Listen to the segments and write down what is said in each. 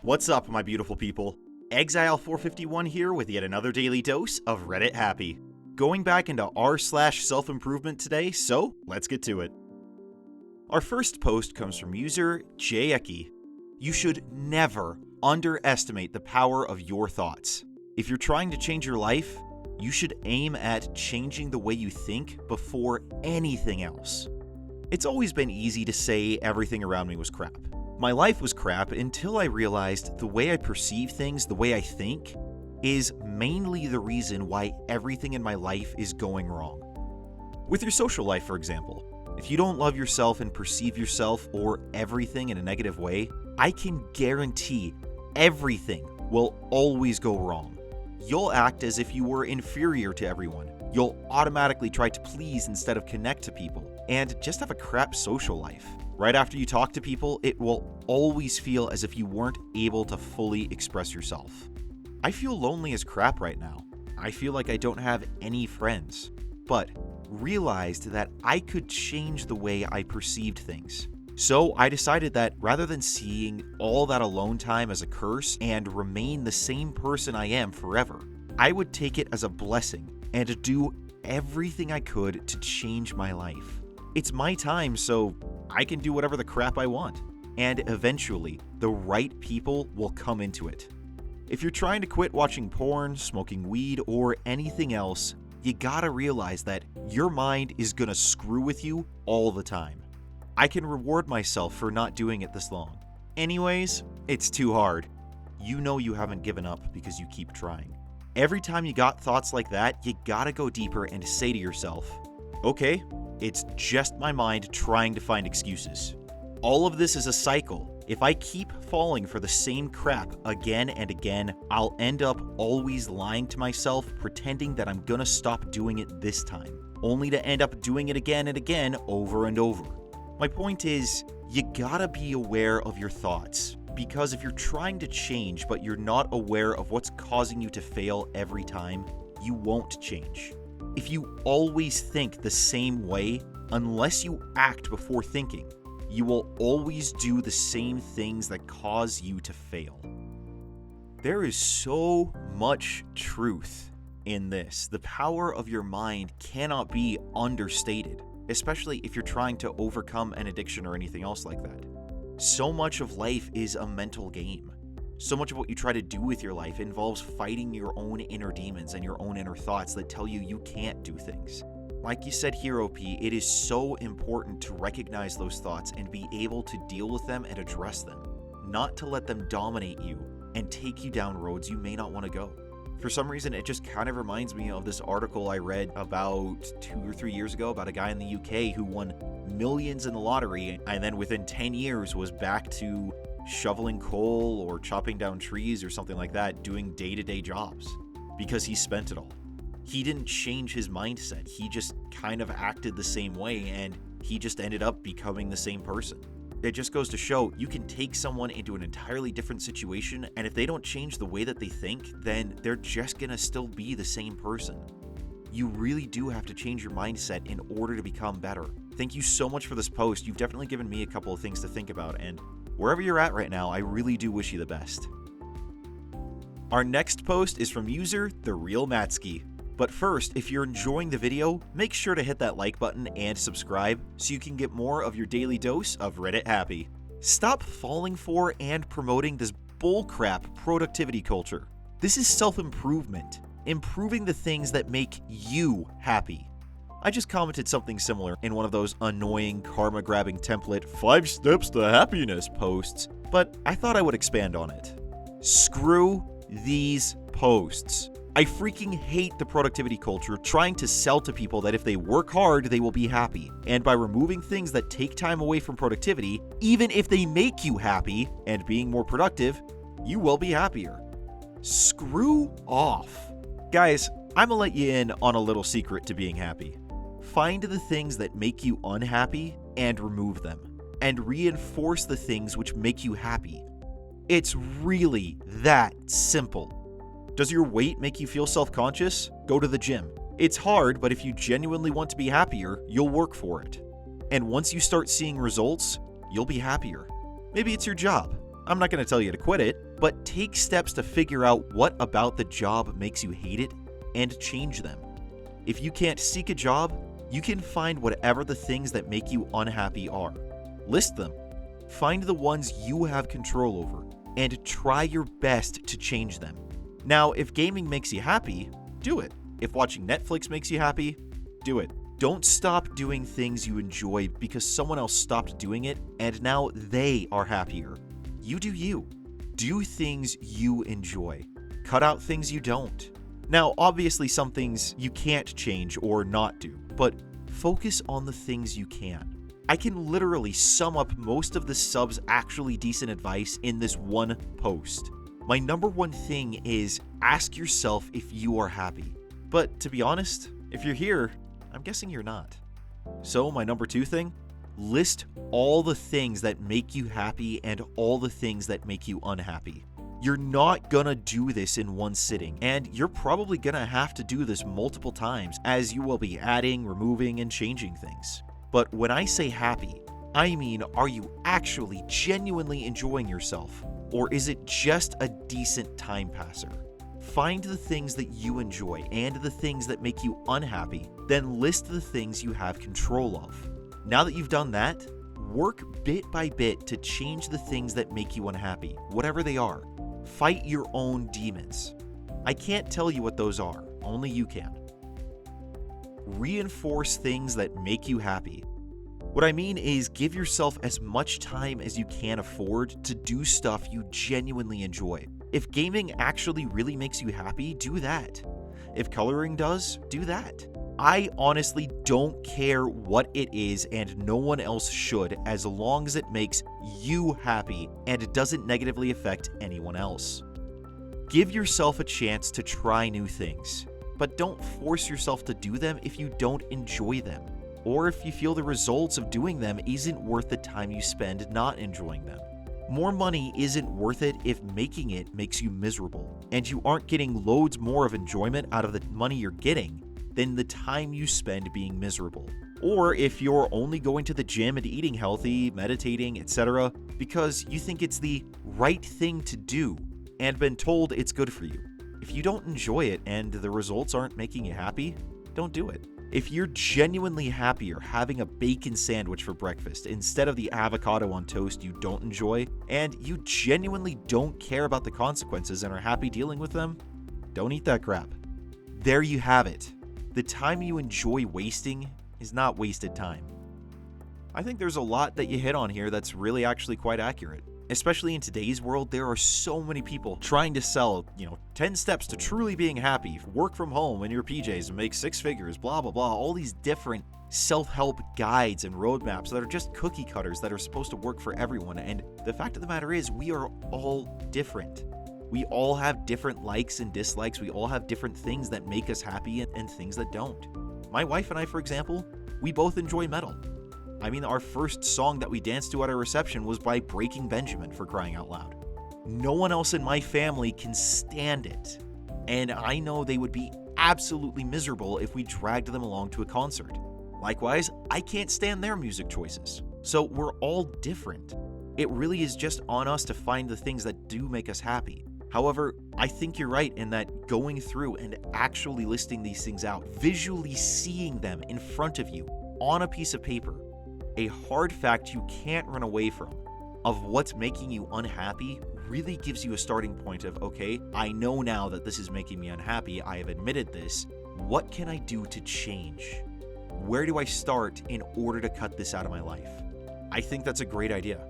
What's up, my beautiful people? Exile451 here with yet another daily dose of Reddit Happy. Going back into r/self-improvement today, so let's get to it. Our first post comes from user Jayicky. You should never underestimate the power of your thoughts. If you're trying to change your life, you should aim at changing the way you think before anything else. It's always been easy to say everything around me was crap. My life was crap until I realized the way I perceive things, the way I think, is mainly the reason why everything in my life is going wrong. With your social life, for example, if you don't love yourself and perceive yourself or everything in a negative way, I can guarantee everything will always go wrong. You'll act as if you were inferior to everyone. You'll automatically try to please instead of connect to people, and just have a crap social life. Right after you talk to people, it will always feel as if you weren't able to fully express yourself. I feel lonely as crap right now. I feel like I don't have any friends, but realized that I could change the way I perceived things. So I decided that rather than seeing all that alone time as a curse and remain the same person I am forever, I would take it as a blessing and do everything I could to change my life. It's my time, so I can do whatever the crap I want. And eventually, the right people will come into it. If you're trying to quit watching porn, smoking weed, or anything else, you gotta realize that your mind is gonna screw with you all the time. I can reward myself for not doing it this long. Anyways, it's too hard. You know you haven't given up because you keep trying. Every time you got thoughts like that, you gotta go deeper and say to yourself, okay, it's just my mind trying to find excuses. All of this is a cycle. If I keep falling for the same crap again and again, I'll end up always lying to myself, pretending that I'm gonna stop doing it this time, only to end up doing it again and again over and over. My point is, you gotta be aware of your thoughts, because if you're trying to change but you're not aware of what's causing you to fail every time, you won't change. If you always think the same way, unless you act before thinking, you will always do the same things that cause you to fail. There is so much truth in this. The power of your mind cannot be understated, especially if you're trying to overcome an addiction or anything else like that. So much of life is a mental game. So much of what you try to do with your life involves fighting your own inner demons and your own inner thoughts that tell you you can't do things. Like you said here, OP, it is so important to recognize those thoughts and be able to deal with them and address them, not to let them dominate you and take you down roads you may not want to go. For some reason, it just kind of reminds me of this article I read about 2 or 3 years ago about a guy in the UK who won millions in the lottery and then within 10 years was back to shoveling coal or chopping down trees or something like that, doing day-to-day jobs because he spent it all. He didn't change his mindset. He just kind of acted the same way and he just ended up becoming the same person. It just goes to show you can take someone into an entirely different situation, and if they don't change the way that they think, then they're just gonna still be the same person. You really do have to change your mindset in order to become better. Thank you so much for this post. You've definitely given me a couple of things to think about, and wherever you're at right now, I really do wish you the best. Our next post is from user The Real Matsky. But first, if you're enjoying the video, make sure to hit that like button and subscribe so you can get more of your daily dose of Reddit Happy. Stop falling for and promoting this bullcrap productivity culture. This is self-improvement, improving the things that make you happy. I just commented something similar in one of those annoying karma-grabbing template 5 steps to happiness posts, but I thought I would expand on it. Screw these posts. I freaking hate the productivity culture trying to sell to people that if they work hard, they will be happy. And by removing things that take time away from productivity, even if they make you happy and being more productive, you will be happier. Screw off. Guys, I'm gonna let you in on a little secret to being happy. Find the things that make you unhappy and remove them, and reinforce the things which make you happy. It's really that simple. Does your weight make you feel self-conscious? Go to the gym. It's hard, but if you genuinely want to be happier, you'll work for it. And once you start seeing results, you'll be happier. Maybe it's your job. I'm not going to tell you to quit it, but take steps to figure out what about the job makes you hate it and change them. If you can't seek a job, you can find whatever the things that make you unhappy are. List them. Find the ones you have control over and try your best to change them. Now, if gaming makes you happy, do it. If watching Netflix makes you happy, do it. Don't stop doing things you enjoy because someone else stopped doing it and now they are happier. You do you. Do things you enjoy. Cut out things you don't. Now, obviously some things you can't change or not do, but focus on the things you can. I can literally sum up most of the sub's actually decent advice in this one post. My number one thing is ask yourself if you are happy. But to be honest, if you're here, I'm guessing you're not. So my number two thing, list all the things that make you happy and all the things that make you unhappy. You're not gonna do this in one sitting, and you're probably gonna have to do this multiple times as you will be adding, removing, and changing things. But when I say happy, I mean, are you actually genuinely enjoying yourself? Or is it just a decent time passer? Find the things that you enjoy and the things that make you unhappy, then list the things you have control of. Now that you've done that, work bit by bit to change the things that make you unhappy, whatever they are. Fight your own demons. I can't tell you what those are, only you can. Reinforce things that make you happy. What I mean is give yourself as much time as you can afford to do stuff you genuinely enjoy. If gaming actually really makes you happy, do that. If coloring does, do that. I honestly don't care what it is and no one else should as long as it makes you happy and it doesn't negatively affect anyone else. Give yourself a chance to try new things, but don't force yourself to do them if you don't enjoy them, or if you feel the results of doing them isn't worth the time you spend not enjoying them. More money isn't worth it if making it makes you miserable, and you aren't getting loads more of enjoyment out of the money you're getting than the time you spend being miserable. Or if you're only going to the gym and eating healthy, meditating, etc. because you think it's the right thing to do and been told it's good for you. If you don't enjoy it and the results aren't making you happy, don't do it. If you're genuinely happier having a bacon sandwich for breakfast instead of the avocado on toast you don't enjoy, and you genuinely don't care about the consequences and are happy dealing with them, don't eat that crap. There you have it. The time you enjoy wasting is not wasted time. I think there's a lot that you hit on here that's really actually quite accurate. Especially in today's world, there are so many people trying to sell, 10 steps to truly being happy, work from home in your PJs and make 6 figures, blah, blah, blah. All these different self-help guides and roadmaps that are just cookie cutters that are supposed to work for everyone. And the fact of the matter is, we are all different. We all have different likes and dislikes. We all have different things that make us happy and things that don't. My wife and I, for example, we both enjoy metal. I mean, our first song that we danced to at our reception was by Breaking Benjamin, for crying out loud. No one else in my family can stand it, and I know they would be absolutely miserable if we dragged them along to a concert. Likewise, I can't stand their music choices. So we're all different. It really is just on us to find the things that do make us happy. However, I think you're right in that going through and actually listing these things out, visually seeing them in front of you on a piece of paper, a hard fact you can't run away from, of what's making you unhappy really gives you a starting point of, okay, I know now that this is making me unhappy, I have admitted this, what can I do to change? Where do I start in order to cut this out of my life? I think that's a great idea.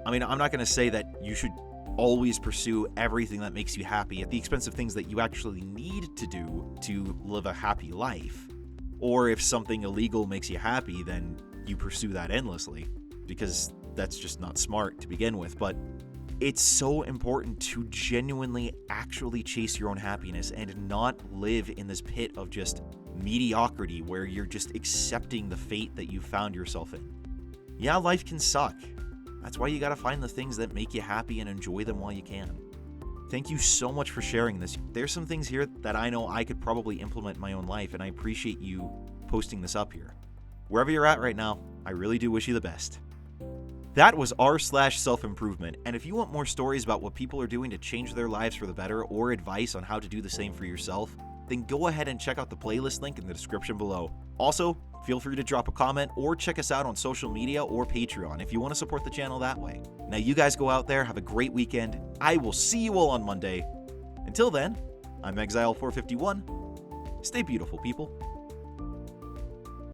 I mean, I'm not going to say that you should always pursue everything that makes you happy at the expense of things that you actually need to do to live a happy life. Or if something illegal makes you happy, then you pursue that endlessly, because that's just not smart to begin with. But it's so important to genuinely actually chase your own happiness and not live in this pit of just mediocrity where you're just accepting the fate that you found yourself in. Yeah, life can suck. That's why you gotta find the things that make you happy and enjoy them while you can. Thank you so much for sharing this. There's some things here that I know I could probably implement in my own life, and I appreciate you posting this up here. Wherever you're at right now, I really do wish you the best. That was r/self-improvement, and if you want more stories about what people are doing to change their lives for the better or advice on how to do the same for yourself, then go ahead and check out the playlist link in the description below. Also, feel free to drop a comment or check us out on social media or Patreon if you want to support the channel that way. Now you guys go out there, have a great weekend. I will see you all on Monday. Until then, I'm Exile451. Stay beautiful, people.